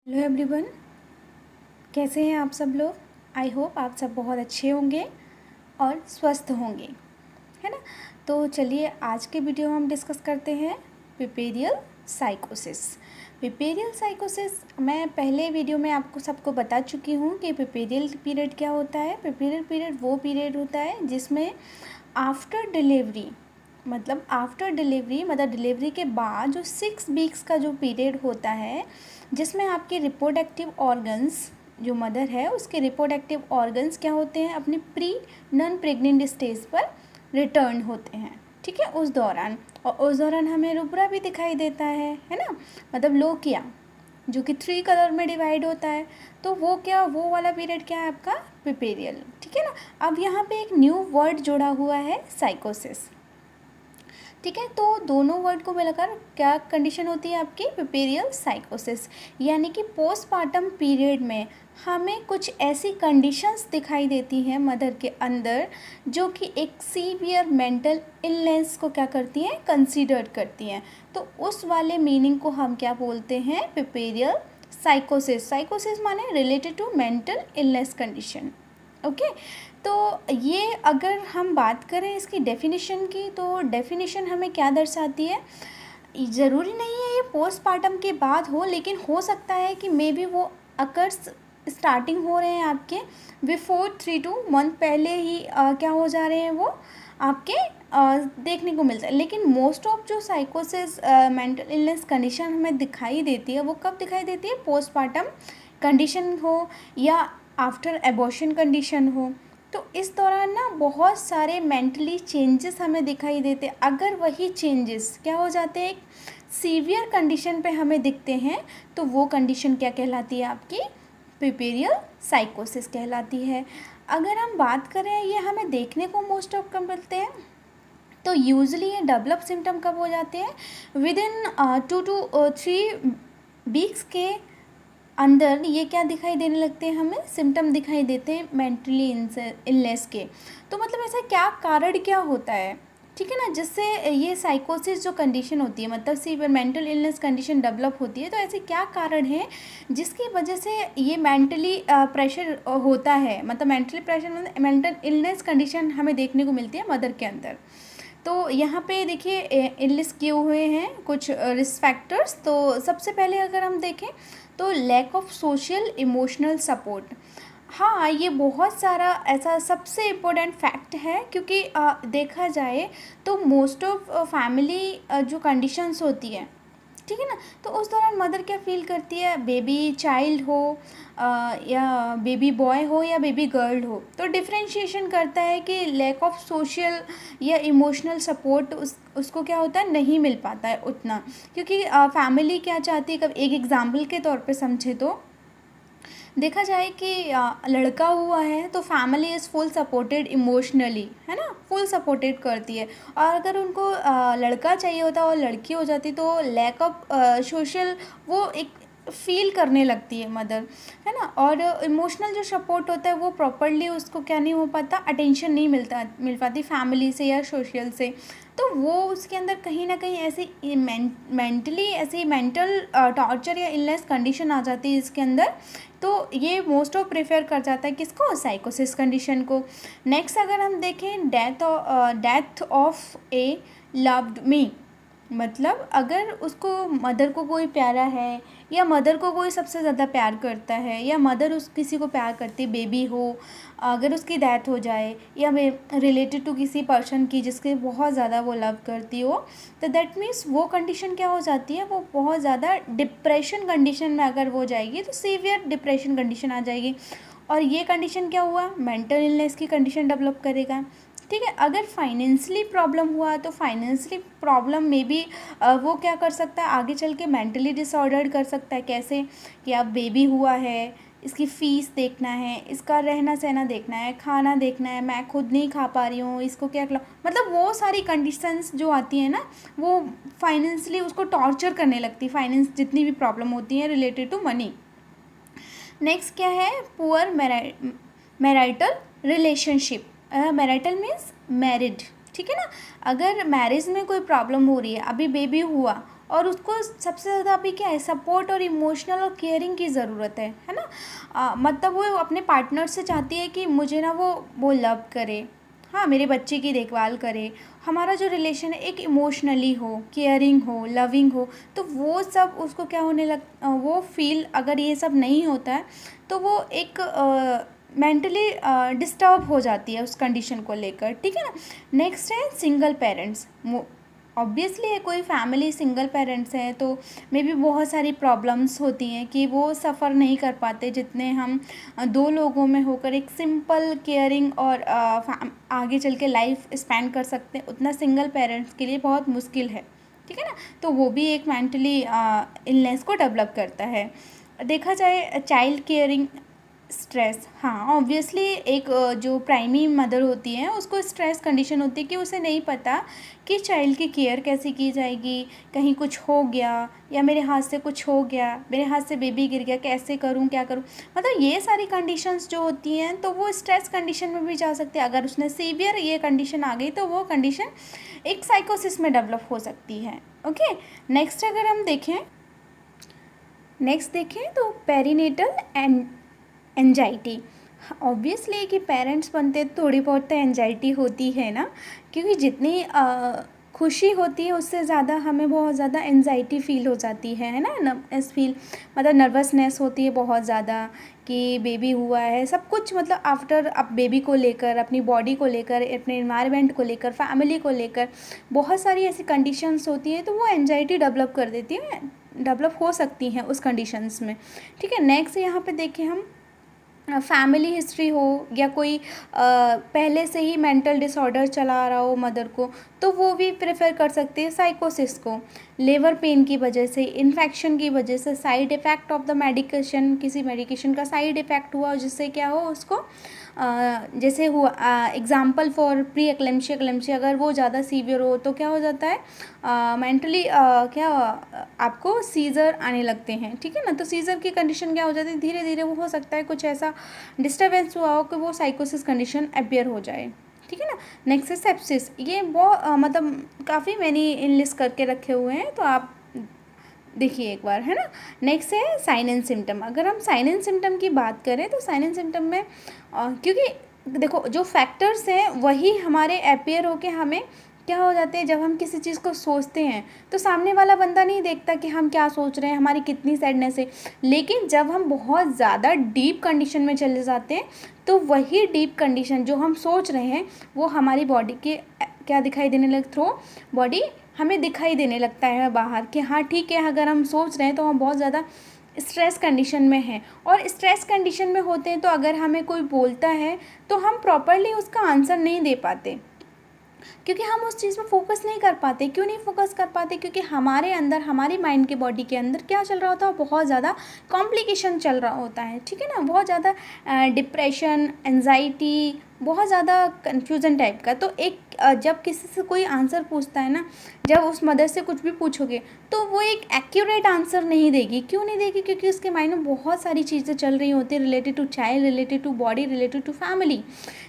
Hello everyone, कैसे हैं आप सब लोग। आई होप आप सब बहुत अच्छे होंगे और स्वस्थ होंगे, है ना। तो चलिए आज के वीडियो में हम डिस्कस करते हैं पिपेरियल साइकोसिस। पिपेरियल साइकोसिस मैं पहले वीडियो में आपको सबको बता चुकी हूँ कि पिपेरियल पीरियड क्या होता है। पिपेरियल पीरियड वो पीरियड होता है जिसमें आफ्टर डिलीवरी मतलब डिलीवरी के बाद जो 6 वीक्स का जो पीरियड होता है, जिसमें आपके रिप्रोडक्टिव ऑर्गन्स, जो मदर है उसके रिप्रोडक्टिव ऑर्गन्स क्या होते हैं, अपने प्री नॉन प्रेग्नेंट स्टेज पर रिटर्न होते हैं। ठीक है, उस दौरान हमें रुब्रा भी दिखाई देता है ना। मतलब लोकिया जो कि 3 कलर में डिवाइड होता है। तो वो वाला पीरियड क्या है आपका, पिपेरियल। ठीक है ना। अब यहाँ पे एक न्यू वर्ड जोड़ा हुआ है, साइकोसिस। ठीक है, तो दोनों वर्ड को मिलाकर क्या कंडीशन होती है आपकी, पिपेरियल साइकोसिस। यानी कि पोस्टपार्टम पीरियड में हमें कुछ ऐसी कंडीशंस दिखाई देती हैं मदर के अंदर जो कि एक सीवियर मेंटल इलनेस को क्या करती हैं, कंसीडर करती हैं। तो उस वाले मीनिंग को हम क्या बोलते हैं, पिपेरियल साइकोसिस। साइकोसिस माने related to mental illness condition. Okay, तो ये अगर हम बात करें इसकी डेफिनेशन की, तो डेफिनेशन हमें क्या दर्शाती है, ज़रूरी नहीं है ये पोस्टपार्टम के बाद हो, लेकिन हो सकता है कि मे बी वो अकर्स स्टार्टिंग हो रहे हैं आपके बिफोर 3 to month पहले ही क्या हो जा रहे हैं वो आपके देखने को मिलता है। लेकिन मोस्ट ऑफ जो साइकोसिस मेंटल इलनेस कंडीशन हमें दिखाई देती है, वो कब दिखाई देती है, पोस्टपार्टम कंडीशन हो या आफ्टर एबॉर्शन कंडीशन हो। तो इस दौरान ना बहुत सारे मेंटली चेंजेस हमें दिखाई देते हैं। अगर वही चेंजेस क्या हो जाते हैं, एक सीवियर कंडीशन पे हमें दिखते हैं, तो वो कंडीशन क्या कहलाती है आपकी, पिपेरियल साइकोसिस कहलाती है। अगर हम बात करें ये हमें देखने को मोस्ट ऑफ कब मिलते हैं, तो यूजली ये डेवलप सिम्टम कब हो जाते हैं, विद इन 2 to 3 वीक्स के अंदर ये क्या दिखाई देने लगते हैं, हमें सिम्टम दिखाई देते हैं मेंटली इलनेस के। तो मतलब ऐसा क्या कारण क्या होता है, ठीक है ना, जिससे ये साइकोसिस जो कंडीशन होती है, मतलब severe mental illness condition develop होती है। तो ऐसे क्या कारण है जिसकी वजह से ये मेंटली प्रेशर होता है, मतलब मेंटली प्रेशर मतलब मेंटल इलनेस कंडीशन हमें देखने को मिलती है मदर के अंदर। तो यहाँ पे देखिए इनलिस्ट किए हुए हैं कुछ रिस्क फैक्टर्स। तो सबसे पहले अगर हम देखें तो lack of social emotional support. हाँ, ये बहुत सारा ऐसा सबसे इम्पोर्टेंट फैक्ट है, क्योंकि देखा जाए तो मोस्ट ऑफ फैमिली जो कंडीशंस होती है, ठीक है ना, तो उस दौरान मदर क्या फील करती है, बेबी चाइल्ड हो या बेबी बॉय हो या बेबी गर्ल हो, तो डिफ्रेंशिएशन करता है कि लैक ऑफ सोशल या इमोशनल सपोर्ट उसको क्या होता है, नहीं मिल पाता है उतना। क्योंकि फैमिली क्या चाहती है, कब एक एग्जाम्पल के तौर पे समझे तो देखा जाए कि लड़का हुआ है तो family is full supported emotionally, है ना, फुल सपोर्टेड करती है। और अगर उनको लड़का चाहिए होता और लड़की हो जाती तो लैक ऑफ सोशल वो एक फील करने लगती है मदर, है ना। और इमोशनल जो सपोर्ट होता है वो प्रॉपरली उसको क्या नहीं हो पाता, अटेंशन नहीं मिल पाती फैमिली से या सोशल से। तो वो उसके अंदर कहीं ना कहीं ऐसी मेंटली ऐसी मेंटल टॉर्चर या इलनेस कंडीशन आ जाती है इसके अंदर। तो ये मोस्ट ऑफ प्रेफर कर जाता है किसको, साइकोसिस कंडीशन को। नेक्स्ट अगर हम देखें death of A loved me, मतलब अगर उसको मदर को कोई प्यारा है या मदर को कोई सबसे ज़्यादा प्यार करता है या मदर उस किसी को प्यार करती, बेबी हो, अगर उसकी डेथ हो जाए या रिलेटेड टू किसी पर्सन की जिसके बहुत ज़्यादा वो लव करती हो, तो दैट मीन्स वो कंडीशन क्या हो जाती है, वो बहुत ज़्यादा डिप्रेशन कंडीशन में अगर वो जाएगी तो सीवियर डिप्रेशन कंडीशन आ जाएगी। और ये कंडीशन क्या हुआ, मेंटल इलनेस की कंडीशन डेवलप करेगा। ठीक है, अगर फाइनेंशियली प्रॉब्लम हुआ तो फाइनेंशियली प्रॉब्लम में भी वो क्या कर सकता है, आगे चल के मेंटली डिसऑर्डर्ड कर सकता है। कैसे कि अब बेबी हुआ है, इसकी फ़ीस देखना है, इसका रहना सहना देखना है, खाना देखना है, मैं खुद नहीं खा पा रही हूँ, इसको क्या खिलाऊं, मतलब वो सारी कंडीशंस जो आती हैं ना, वो फाइनेंशियली उसको टॉर्चर करने लगती है, फाइनेंस जितनी भी प्रॉब्लम होती हैं रिलेटेड टू मनी। नेक्स्ट क्या है, poor marital relationship. Marital means married, ठीक है ना। अगर मैरिज में कोई प्रॉब्लम हो रही है, अभी बेबी हुआ और उसको सबसे ज़्यादा अभी क्या है, सपोर्ट और इमोशनल और केयरिंग की ज़रूरत है ना। मतलब वो अपने पार्टनर से चाहती है कि मुझे ना वो लव करे, हाँ मेरे बच्चे की देखभाल करे, हमारा जो रिलेशन है एक इमोशनली हो, केयरिंग हो, लविंग हो। तो वो सब उसको क्या होने वो फील, अगर ये सब नहीं होता है तो वो एक मेंटली डिस्टर्ब हो जाती है उस कंडीशन को लेकर, ठीक है ना। नेक्स्ट है सिंगल पेरेंट्स। ऑब्वियसली कोई फैमिली सिंगल पेरेंट्स हैं तो मे बी बहुत सारी प्रॉब्लम्स होती हैं कि वो सफ़र नहीं कर पाते जितने हम दो लोगों में होकर एक सिंपल केयरिंग और आगे चल के लाइफ स्पेंड कर सकते हैं, उतना सिंगल पेरेंट्स के लिए बहुत मुश्किल है, ठीक है ना। तो वो भी एक मेंटली इलनेस को डेवलप करता है। देखा जाए चाइल्ड केयरिंग स्ट्रेस, हाँ ऑब्वियसली एक जो प्राइमरी मदर होती है उसको स्ट्रेस कंडीशन होती है कि उसे नहीं पता कि चाइल्ड की केयर कैसे की जाएगी, कहीं कुछ हो गया या मेरे हाथ से कुछ हो गया, मेरे हाथ से बेबी गिर गया, कैसे करूँ क्या करूँ। मतलब ये सारी कंडीशंस जो होती हैं तो वो स्ट्रेस कंडीशन में भी जा सकती है। अगर उसने सीवियर ये कंडीशन आ गई तो वो कंडीशन एक साइकोसिस में डेवलप हो सकती है। ओके, नेक्स्ट अगर हम देखें तो पेरीनेटल एंजाइटी। ऑब्वियसली कि पेरेंट्स बनते थोड़ी बहुत तो एंजाइटी होती है ना, क्योंकि जितनी खुशी होती है उससे ज़्यादा हमें बहुत ज़्यादा एंजाइटी फील हो जाती है ना, मतलब नर्वसनेस होती है बहुत ज़्यादा कि बेबी हुआ है, सब कुछ मतलब आफ्टर अब बेबी को लेकर, अपनी बॉडी को लेकर, अपने इन्वायरमेंट को लेकर, फैमिली को लेकर बहुत सारी ऐसी कंडीशंस होती हैं तो वो एंजाइटी डेवलप हो सकती हैं उस कंडीशंस में, ठीक है। नेक्स्ट यहाँ पे देखें हम फैमिली हिस्ट्री हो या कोई पहले से ही मेंटल डिसऑर्डर चला रहा हो मदर को, तो वो भी प्रेफर कर सकते हैं साइकोसिस को। लेबर पेन की वजह से, इन्फेक्शन की वजह से, side effect of the medication, किसी मेडिकेशन का साइड इफ़ेक्ट हुआ जिससे क्या हो उसको जैसे हुआ एग्जाम्पल फॉर प्री एक्लेम्शिया, अगर वो ज़्यादा सीवियर हो तो क्या हो जाता है मेंटली क्या आपको सीज़र आने लगते हैं, ठीक है ना। तो सीज़र की कंडीशन क्या हो जाती है, धीरे धीरे वो हो सकता है कुछ ऐसा डिस्टर्बेंस हुआ हो कि वो साइकोसिस कंडीशन अपीयर हो जाए, ठीक है ना। नेक्स्ट है सेप्सिस। ये बहुत मतलब काफ़ी मैंने इनलिस्ट करके रखे हुए हैं तो आप देखिए एक बार, है ना। नेक्स्ट है साइन एंड सिम्टम। अगर हम साइन एंड सिम्टम की बात करें तो साइन एंड सिम्टम में क्योंकि देखो जो फैक्टर्स हैं वही हमारे अपीयर होके हमें क्या हो जाते हैं, जब हम किसी चीज़ को सोचते हैं तो सामने वाला बंदा नहीं देखता कि हम क्या सोच रहे हैं, हमारी कितनी सैडनेस है। लेकिन जब हम बहुत ज़्यादा डीप कंडीशन में चले जाते हैं तो वही डीप कंडीशन जो हम सोच रहे हैं वो हमारी बॉडी के क्या दिखाई देने लग थ्रू बॉडी हमें दिखाई देने लगता है बाहर कि हाँ ठीक है, अगर हम सोच रहे हैं तो हम बहुत ज़्यादा स्ट्रेस कंडीशन में हैं। और स्ट्रेस कंडीशन में होते हैं तो अगर हमें कोई बोलता है तो हम प्रॉपरली उसका आंसर नहीं दे पाते, क्योंकि हम उस चीज़ में फोकस नहीं कर पाते। क्यों नहीं फोकस कर पाते, क्योंकि हमारे अंदर, हमारी माइंड के बॉडी के अंदर क्या चल रहा होता है, बहुत ज़्यादा कॉम्प्लिकेशन चल रहा होता है, ठीक है ना। बहुत ज़्यादा डिप्रेशन, एंजाइटी, बहुत ज़्यादा कन्फ्यूज़न टाइप का। तो एक जब किसी से कोई आंसर पूछता है ना, जब उस मदर से कुछ भी पूछोगे तो वो एक एक्यूरेट आंसर नहीं देगी। क्यों नहीं देगी, क्योंकि उसके माइंड में बहुत सारी चीज़ें चल रही होती है related to child, related to body, related to family.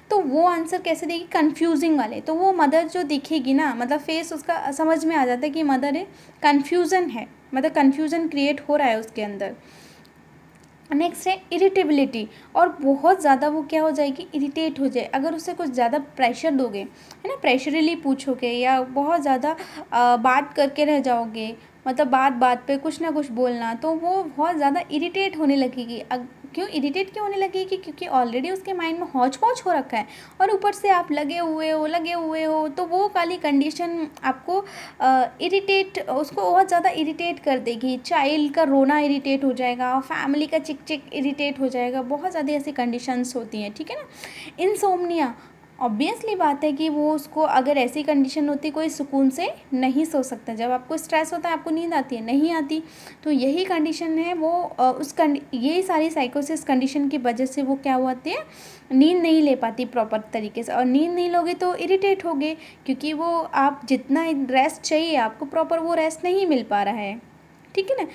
तो वो आंसर कैसे देगी, कन्फ्यूजिंग वाले। तो वो मदर जो दिखेगी ना, मतलब फेस उसका समझ में आ जाता है कि मदर है, कन्फ्यूज़न है, मतलब कन्फ्यूज़न क्रिएट हो रहा है उसके अंदर। नेक्स्ट है इरिटेबिलिटी, और बहुत ज़्यादा वो क्या हो जाएगी, इरिटेट हो जाए। अगर उसे कुछ ज़्यादा प्रेशर दोगे, है ना, प्रेशरली पूछोगे या बहुत ज़्यादा बात करके रह जाओगे, मतलब बात बात पे कुछ ना कुछ बोलना, तो वो बहुत ज़्यादा इरिटेट होने लगेगी। क्यों इरिटेट क्यों होने लगेगी, क्योंकि ऑलरेडी उसके माइंड में हौच पौच हो रखा है और ऊपर से आप लगे हुए हो तो वो वाली कंडीशन आपको इरिटेट, उसको बहुत ज़्यादा इरिटेट कर देगी। चाइल्ड का रोना इरिटेट हो जाएगा, फैमिली का चिक चिक इरिटेट हो जाएगा, बहुत ज़्यादा ऐसी कंडीशंस होती हैं, ठीक है ना। इंसोम्निया, ऑब्वियसली बात है कि वो उसको, अगर ऐसी कंडीशन होती, कोई सुकून से नहीं सो सकता। जब आपको स्ट्रेस होता है आपको नींद आती है, नहीं आती, तो यही कंडीशन है वो यही सारी साइकोसिस कंडीशन की वजह से वो क्या होती है, नींद नहीं ले पाती प्रॉपर तरीके से। और नींद नहीं लोगे तो इरिटेट होगे, क्योंकि वो आप जितना रेस्ट चाहिए आपको प्रॉपर वो रेस्ट नहीं मिल पा रहा है, ठीक है ना।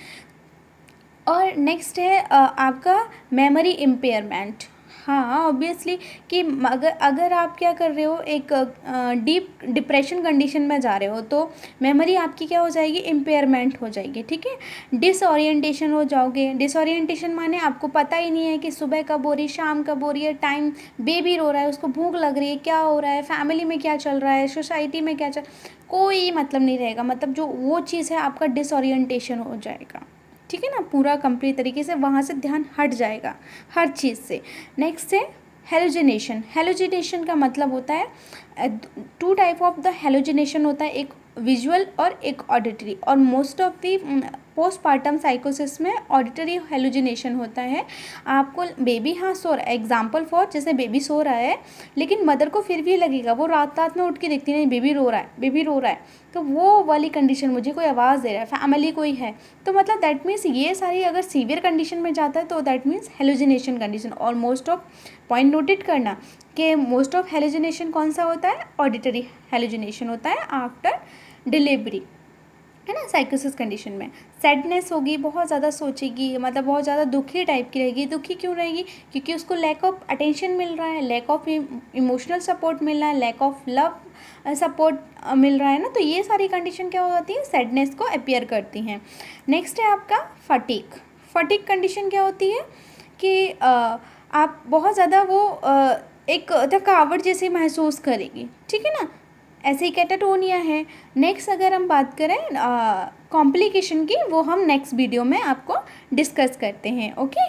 और नेक्स्ट है आपका मेमोरी इम्पेयरमेंट। हाँ ऑब्वियसली कि अगर अगर आप क्या कर रहे हो, एक डीप डिप्रेशन कंडीशन में जा रहे हो, तो मेमोरी आपकी क्या हो जाएगी, इम्पेयरमेंट हो जाएगी, ठीक है। डिसओरिएंटेशन हो जाओगे। डिसओरिएंटेशन माने आपको पता ही नहीं है कि सुबह कब हो रही, शाम कब हो रही है, टाइम, बेबी रो रहा है, उसको भूख लग रही है, क्या हो रहा है, फैमिली में क्या चल रहा है, सोसाइटी में क्या चल, कोई मतलब नहीं रहेगा, मतलब जो वो चीज़ है आपका डिसओरिएंटेशन हो जाएगा, ठीक है ना, पूरा कंप्लीट तरीके से वहाँ से ध्यान हट जाएगा हर चीज़ से। नेक्स्ट है हेलोजिनेशन। हेलोजिनेशन का मतलब होता है, two type of the hallucination होता है, एक विजुअल और एक ऑडिटरी, और मोस्ट ऑफ दी पोस्टपार्टम साइकोसिस में ऑडिटरी हेलोजिनेशन होता है। आपको बेबी हाँ सो रहा है, एग्जाम्पल फॉर जैसे बेबी सो रहा है, लेकिन मदर को फिर भी लगेगा, वो रात रात में उठ के देखती नहीं बेबी रो रहा है, बेबी रो रहा है, तो वो वाली कंडीशन, मुझे कोई आवाज़ दे रहा है, फैमिली कोई है, तो मतलब दैट मीन्स ये सारी अगर सीवियर कंडीशन में जाता है तो दैट मीन्स हेलोजिनेशन कंडीशन। और मोस्ट ऑफ पॉइंट नोटेड करना कि मोस्ट ऑफ हेलोजिनेशन कौन सा होता है, ऑडिटरी हेलोजिनेशन होता है आफ्टर डिलीवरी, है ना, साइकोसिस कंडीशन में। सैडनेस होगी, बहुत ज़्यादा सोचेगी, मतलब बहुत ज़्यादा दुखी टाइप की रहेगी। दुखी क्यों रहेगी, क्योंकि उसको लैक ऑफ अटेंशन मिल रहा है, लैक ऑफ इमोशनल सपोर्ट मिल रहा है, लैक ऑफ लव सपोर्ट मिल रहा है ना, तो ये सारी कंडीशन क्या हो जाती है, सैडनेस को अपीयर करती हैं। नेक्स्ट है आपका फटीग। फटीग कंडीशन क्या होती है कि आप बहुत ज़्यादा वो एक थकावट जैसी महसूस करेगी, ठीक है ना, ऐसे ही कैटाटोनिया है। नेक्स्ट अगर हम बात करें कॉम्प्लिकेशन की, वो हम नेक्स्ट वीडियो में आपको डिस्कस करते हैं। ओके।